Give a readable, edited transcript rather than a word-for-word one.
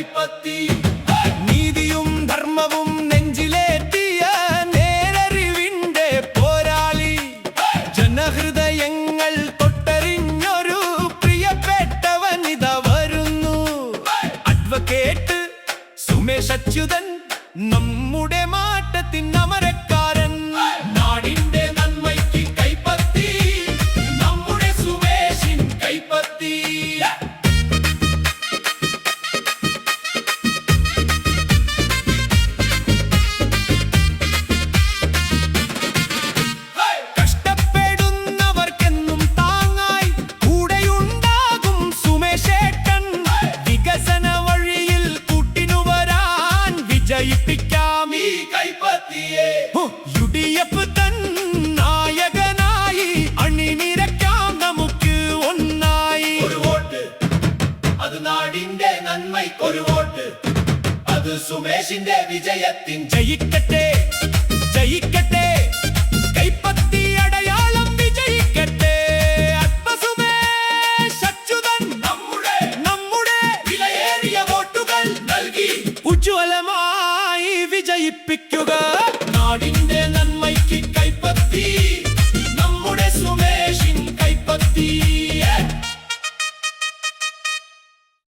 കൈപ്പത്തി നീതിയും ധർമ്മവും നെഞ്ചിലേറ്റിയ നേരറിവിന്റെ പോരാളി ജനഹൃദയങ്ങൾ തൊട്ടറിഞ്ഞൊരു പ്രിയപ്പെട്ടവനിത വരുന്നു അഡ്വക്കേറ്റ് സുമേഷ് അച്യുതൻ നമ്മുടെ മാറ്റത്തിൻ അമരക്കാരൻ നാടിന്റെ നന്മയ്ക്ക് കൈപ്പത്തി നമ്മുടെ സുമേഷിൻ കൈപ്പത്തി കഷ്ടപ്പെടുന്നവർക്കെന്നും താങ്ങായി കൂടെയുണ്ടാകും സുമേഷേട്ടൻ വികസന വഴിയിൽ കൂട്ടിനു വരാൻ വിജയിപ്പിക്കാം ഈ കൈപ്പത്തിയെ UDF തൻ നായകനായി അണിനിരക്കാം നമുക്ക് ഒന്നായി ഒരു വോട്ട് അത് നാടിന്റെ നന്മയ്ക്ക് ഒരു വോട്ട് അത് സുമേഷിന്റെ വിജയത്തിൻ ജയിക്കട്ടെ ജയിക്കട്ടെ കൈപ്പത്തി അടയാളം വിജയിക്കട്ടെ സുമേഷ് അച്യുതൻ നമ്മുടെ വിലയേറിയ വോട്ടുകൾ നൽകി ഉജ്ജ്വലമായി വിജയിപ്പിക്കുക നാടിന്റെ നന്മയ്ക്ക് കൈപ്പത്തി